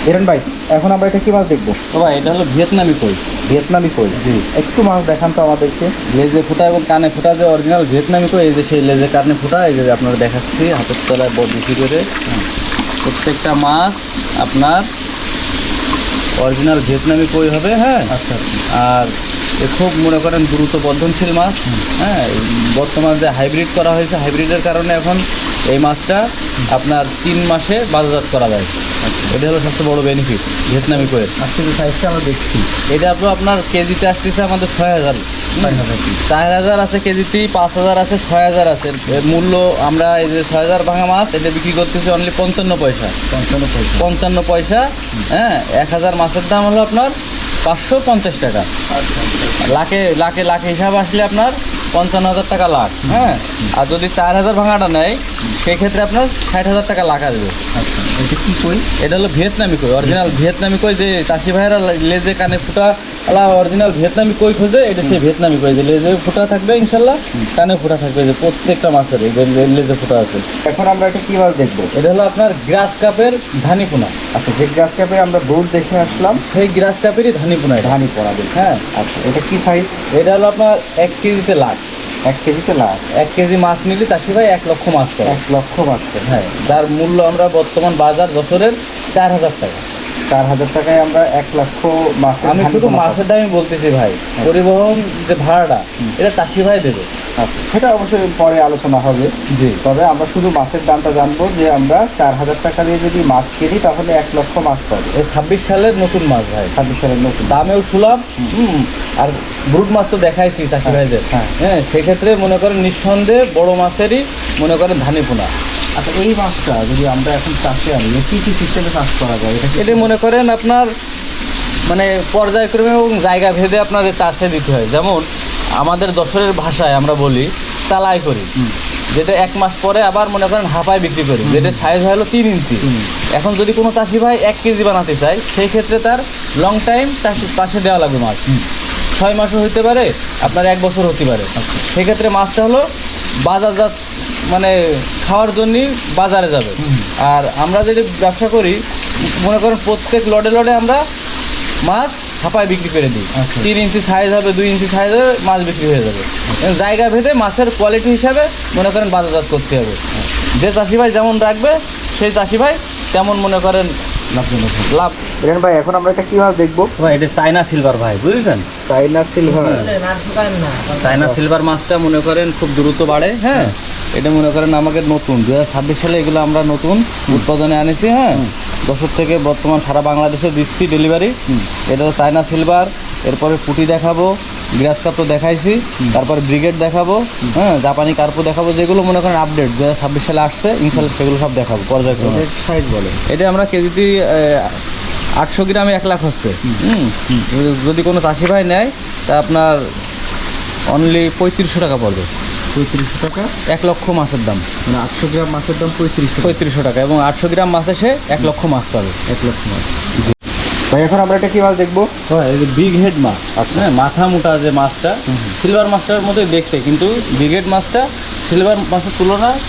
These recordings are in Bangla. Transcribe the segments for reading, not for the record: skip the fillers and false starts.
হিরেন ভাই, এখন আমরা এটা কি মাছ দেখবো? তো ভাই এটা হলো ভিয়েতনামি কই। ভিয়েতনামি কই। জি। একটু মাছ দেখান তো আমাদেরকে। লেজে ফুটা এবং কানে ফুটা যে অরিজিনাল ভিয়েতনামি কই, এই যে সেই লেজে কানে ফুটা, এই যে আপনারা দেখাচ্ছি হাতের তলায় বেশি করে। প্রত্যেকটা মাছ আপনার অরিজিনাল ভিয়েতনামি কই হবে। হ্যাঁ, আচ্ছা। আর এ খুব মনে করেন দ্রুত বর্ধনশীল মাছ। হ্যাঁ, বর্তমান যে হাইব্রিড করা হয়েছে, হাইব্রিডের কারণে এখন এই মাছটা আপনার 3 মাসে বাজারজাত করা যায়। এটা হলো সবচেয়ে বড় বেনিফিট ভিয়েতনামি কইয়ের। আজকে যে সাইজটা আমরা দেখছি, এটা আপনার কেজিতে আসতেছে আমাদের 6000, 4000 আছে কেজিতেই, 5000 আছে, 6000 আছে। এর মূল্য আমরা এই যে 6000 ভাঙা মাছ এটা বিক্রি করতেছি অনলি 55 পয়সা। 55 পয়সা। হ্যাঁ, 1000 মাছের দাম হলো আপনার 550 টাকা। আচ্ছা। লাখে লাখে লাখে হিসাব আসলে আপনার 55,000 টাকা লাখ। হ্যাঁ, আর যদি 4000 ভাঙাটা নেয় সেই ক্ষেত্রে আপনার 60,000 টাকা লাখ আসবে। আচ্ছা, এটা কি কই? এটা হলো ভিয়েতনামি কই, অরিজিনাল ভিয়েতনামি কই। যে চাষি ভাইয়েরা লেজে কানে ফুটা অরিজিনাল ভিয়েতনামি কই খোঁজে, এটা সেই ভিয়েতনামি কই। যে লেজে ফুটা থাকবে ইনশাল্লাহ, কানে ফুটা থাকবে, যে প্রত্যেকটা মাছের এই যে লেজে ফুটা আছে। এখন আমরা এটা কি মাছ দেখবো? এটা হলো আপনার গ্রাস কাপের ধানি পোনা। আচ্ছা, যে গ্রাস কাপে আমরা দূর দেখে আসলাম, সেই গ্রাস কাপেরই ধানি পোনা এটা। ধানি পড়া দেখি। হ্যাঁ, আচ্ছা, এটা কি সাইজ? এটা হলো আপনার 1 কেজিতে লাখ। 1 কেজিতে লাখ। 1 কেজি মাছ নিলে চাষি ভাই 1 লক্ষ মাছ পাবে। 1 লক্ষ মাছ পাবে। হ্যাঁ, যার মূল্য আমরা বর্তমান বাজার বছরের 4000 টাকা। 4000 টাকায় আমরা 1 লক্ষ মাছ। আমি শুধু মাছের দামই বলতেছি ভাই, পরিবহন যে ভাড়াটা এটা চাষি ভাই দেবে। আচ্ছা, সেটা অবশ্যই পরে আলোচনা হবে। জি। তবে আমরা শুধু মাছের দামটা জানবো, যে আমরা 4000 টাকা দিয়ে যদি মাছ কিনি তাহলে 1 লক্ষ মাছ পাবো। এই 26 সালের নতুন মাছ ভাই, 26 সালের নতুন। দামেও সুলভ। আর ব্রুড মাছ তো দেখাইছি চাষি ভাইদের। হ্যাঁ, সেক্ষেত্রে মনে করেন নিঃসন্দেহে বড় মাছেরই মনে করেন ধানি পোনা। আচ্ছা, এই মাছটা যদি আমরা এখন চাষে আনি, কি কি সিস্টেমে চাষ করা যায়? এটা মনে করেন আপনার মানে পর্যায়ক্রমে এবং জায়গা ভেদে আপনার চাষে দিতে হয়। যেমন আমাদের দশরের ভাষায় আমরা বলি চালাই করি, যেটা 1 মাস পরে আবার মনে করেন হাঁপায় বিক্রি করি, যেটা সাইজ হলো 3 ইঞ্চি। এখন যদি কোনো চাষি ভাই 1 কেজি বানাতে চায়, সেই ক্ষেত্রে তার লং টাইম চাষে দেওয়া লাগবে মাছ। 6 মাসও হতে পারে, আপনার 1 বছর হতে পারে। সেক্ষেত্রে মাছটা হলো বাজারজাত, মানে খাওয়ার জন্যই বাজারে যাবে। আর আমরা যদি ব্যবসা করি, মনে করেন প্রত্যেক লডে লডে আমরা মাছ হাঁপায় বিক্রি করে দিই। 3 ইঞ্চি সাইজ হবে, 2 ইঞ্চি সাইজ হবে, মাছ বিক্রি হয়ে যাবে। জায়গা ভেদে মাছের কোয়ালিটি হিসাবে মনে করেন বাজারজাত করতে হবে। যে চাষি ভাই যেমন রাখবে, সেই চাষি ভাই তেমন মনে করেন লাভ। হিরেন ভাই, এখন আমরা এটা কি মাছ দেখবো? ভাই এটা চায়না সিলভার ভাই, বুঝেছেন? চাইনা সিলভার। চায়না সিলভার মাছটা মনে করেন খুব দ্রুত বাড়ে। হ্যাঁ, এটা মনে করেন আমাদের নতুন 2026 সালে এগুলো আমরা নতুন উৎপাদনে আনেছি। হ্যাঁ, দশক থেকে বর্তমান সারা বাংলাদেশে দিচ্ছি ডেলিভারি। এটা হলো চায়না সিলভার। এরপরে পুঁটি দেখাবো, গ্রাস কাপ তো দেখাইছি, তারপরে ব্রিগেড দেখাবো। হ্যাঁ, জাপানি কার্পো দেখাবো, যেগুলো মনে করেন আপডেট 2026 সালে আসছে ইনশাল্লাহ সেগুলো সব দেখাবো পর্যায়ক্রমে। সাইজ বলে এটা আমরা কেজিতে 800 গ্রামে 1 লাখ হচ্ছে। যদি কোনো চাষি ভাই নেয় তা আপনার অনলি 3500 টাকা পড়বে। 3500 টাকা 1 লক্ষ মাছের দাম। মানে 800 গ্রাম মাছের দাম 3500 টাকা, এবং 800 গ্রাম মাছে সে 1 লক্ষ মাছ পাবে। 1 লক্ষ মাছ। ভাই, এখন আমরা এটা কি মাছ দেখবো? এই যে বিগ হেড মাছ। হ্যাঁ, মাথা মোটা যে মাছটা, সিলভার মাছটার মতোই দেখতে, কিন্তু বিগ হেড মাছটা সিলভার মাছের তুলনায়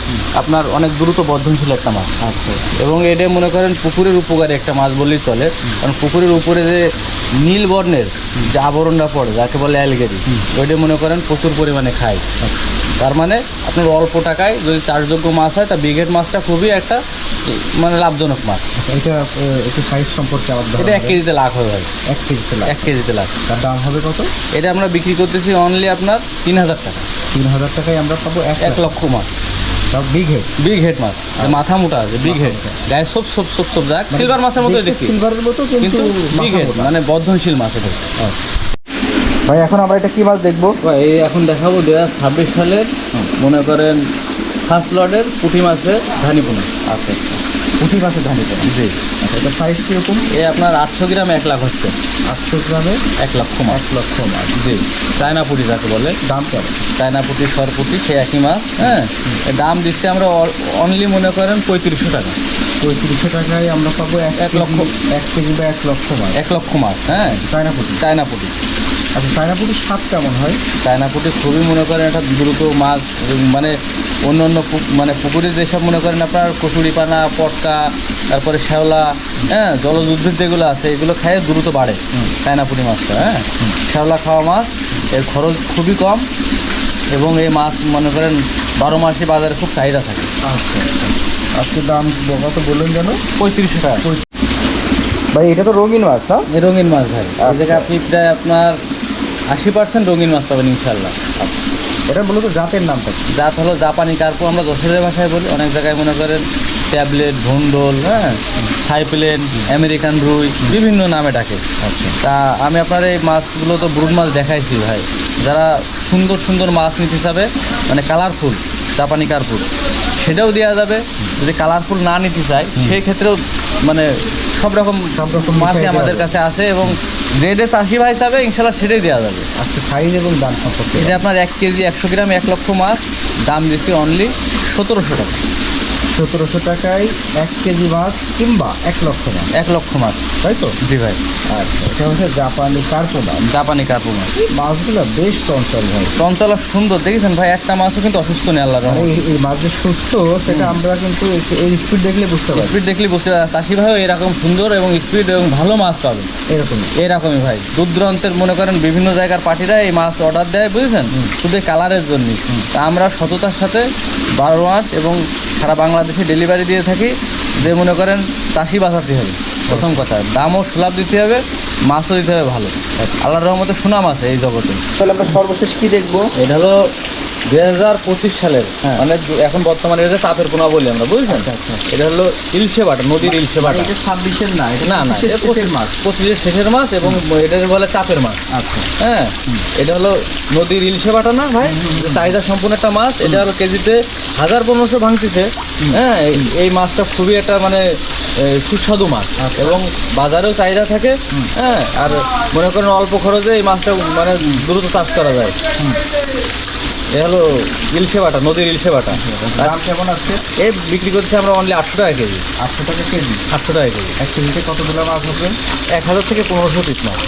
আপনার অনেক দ্রুত বর্ধনশীল একটা মাছ। আচ্ছা। এবং এটা মনে করেন পুকুরের উপকারী একটা মাছ বললেই চলে, কারণ পুকুরের উপরে যে নীল বর্ণের যে আবরণটা পড়ে, যাকে বলে অ্যালগেরি, ওইটা মনে করেন প্রচুর পরিমাণে খায়। তার মানে আপনার অল্প টাকায় যদি চাষযোগ্য মাছ হয়, তা বিঘেট মাছটা খুবই একটা মানে লাভজনক মাছ। এটা একটু সাইজ সম্পর্কে আলাদা। এটা 1 কেজিতে লাখ হবে ভাই। 1 কেজিতে লাখ। 1 কেজিতে লাখ। তার দাম হবে কত? এটা আমরা বিক্রি করতেছি অনলি আপনার 3000 টাকা। 3000 টাকায় আমরা পাবো 1 লক্ষ মাছ। তাও বিগ হেড। বিগ হেড মাছ, মাথা মোটা আছে, বিগ হেড, গায়ে সব যাক সিলভার মাছের মতো দেখি, সিলভারের মতো কিন্তু বিগ হেড মানে বর্ধনশীল মাছ এটা। ভাই, এখন আমরা এটা কি মাছ দেখবো? এই এখন দেখাবো 2026 সালের মনে করেন ফার্স্ট লটের পুঁটি মাছের ধানি পোনা। আচ্ছা, পুঁটি মাছের ধানি পোনা। জি। আচ্ছা, এটা সাইজ কীরকম? এই আপনার 800 গ্রামে 1 লাখ হচ্ছে। 800 গ্রামে 1 লক্ষ মাছ। 1 লক্ষ মাছ। জি। চায়না পুঁটি যাকে বলে। দাম কেমন? চায়না পুঁটি, সর পুঁটি, সেই একই মাছ। হ্যাঁ, এর দাম দিচ্ছি আমরা অনলি মনে করেন 3500 টাকা। 3500 টাকায় আমরা পাবো এক লক্ষ। 1 কেজি বা 1 লক্ষ মাছ। 1 লক্ষ মাছ, হ্যাঁ। চায়না পুঁটি। চায়না পুঁটি। আচ্ছা, চায়না পুঁটির স্বাদ কেমন হয়? চায়না পুঁটি খুবই মনে করেন একটা দ্রুত মাছ, মানে অন্য অন্য মানে পুকুরে যেসব মনে করেন আপনার কচুরিপানা, পটকা, তারপরে শ্যাওলা, হ্যাঁ, জলজ উদ্ভিদ যেগুলো আছে এগুলো খেয়ে দ্রুত বাড়ে চায়না পুঁটি মাছটা, হ্যাঁ। শ্যাওলা খাওয়া মাছ, এর খরচ খুবই কম এবং এই মাছ মনে করেন 12 মাসে বাজারে খুব চাহিদা থাকে। আচ্ছা, আজকে দাম কত বললেন যেন? 3500 টাকা। ভাই এটা তো রঙিন মাছ না? এই রঙিন মাছ ভাই, এই আচ্ছা। জায়গায় আপনি প্রায় আপনার 80% রঙিন মাছ পাবেন ইনশাল্লাহ। এটা মূলত জাতের নামটা কি? জাত হলো জাপানি কার্পো, আমরা যশোরের ভাষায় বলি, অনেক জায়গায় মনে করেন ট্যাবলেট, ভন্ডল, হ্যাঁ, সাইপ্লেন, আমেরিকান রুই, বিভিন্ন নামে ডাকে। আচ্ছা, তা আমি আপনার এই মাছগুলো তো ব্রুড মাছ দেখাইছি ভাই, যারা সুন্দর সুন্দর মাছ নিতে চাবে, মানে কালারফুল জাপানি কার্পুর, সেটাও দেওয়া যাবে। যদি কালারফুল না নিতে চায় সেই ক্ষেত্রেও মানে সব রকম মাছই আমাদের কাছে আছে এবং যেটা চাষি ভাই চাবে ইনশাল্লাহ সেটাই দেওয়া যাবে। আজকে সাইজ এবং দাম সম্পর্কে এটা আপনার 1 কেজি 100 গ্রাম 1 লক্ষ মাছ, দাম দিচ্ছি অনলি 1700 টাকা। 1700 টাকায় 1 কেজি মাছ কিংবা 1 লক্ষ মাছ, 1 লক্ষ মাছ, তাই তো? জি ভাই। আচ্ছা, এটা হচ্ছে জাপানি কার্পো মাছ। জাপানি কার্পু মাছ। এই মাছগুলো বেশ চঞ্চল ভাই। চঞ্চল আর সুন্দর, দেখেছেন ভাই, একটা মাছও কিন্তু অসুস্থ নেই আল্লাহর মানে রহমতে। এই মাছ যে সুস্থ সেটা আমরা কিন্তু এই স্পিড দেখলে বুঝতে পারি। স্পিড দেখলে বুঝতে পারে চাষি ভাইও এরকম সুন্দর এবং স্পিড এবং ভালো মাছ পাবে এরকমই। এরকমই ভাই। দূর দূরান্তের মনে করেন বিভিন্ন জায়গার পার্টিরা এই মাছ অর্ডার দেয়, বুঝেছেন, শুধু এই কালারের জন্যই। তা আমরা সততার সাথে 12 মাস এবং সারা বাংলাদেশে ডেলিভারি দিয়ে থাকি। যে মনে করেন চাষি বাঁচাতে হবে, প্রথম কথা দামও সুলভ দিতে হবে, মাছও দিতে হবে ভালো। আল্লাহর রহমতে সুনাম আছে এই জগতে। তাহলে আমরা সর্বশেষ কি দেখবো? এটা হলো 2025 সালের, হ্যাঁ। মানে এখন বর্তমানে এটা চাপের পোনা বলি আমরা, বুঝছেন। আচ্ছা। এটা হলো ইলশে বাটা, নদীর ইলশে বাটা। এটা 26-এর না, এটা না না, এটা 25-এর মাছ। 25-এর শেষের মাছ এবং এটা বলে চাপের মাছ। আচ্ছা, হ্যাঁ, এটা হলো নদীর ইলশে বাটা না ভাই, চাহিদা সম্পূর্ণ একটা মাছ। এটা হলো কেজিতে 1500 ভাঙতেছে। হ্যাঁ, এই মাছটা খুবই একটা মানে সুস্বাদু মাছ এবং বাজারেও চাহিদা থাকে। হ্যাঁ, আর মনে করেন অল্প খরচে এই মাছটা মানে দ্রুত চাষ করা যায়। এ হলো ইলশে বাটা, নদীর ইলশে বাটা। দাম কেমন আছে? এই বিক্রি করছি আমরা অনলি 800 টাকা কেজি। 800 টাকা কেজি। 800 টাকা কেজি। 1 কেজিতে কতগুলো মাছ হবে? 1000 থেকে 1500 পিস মাছ।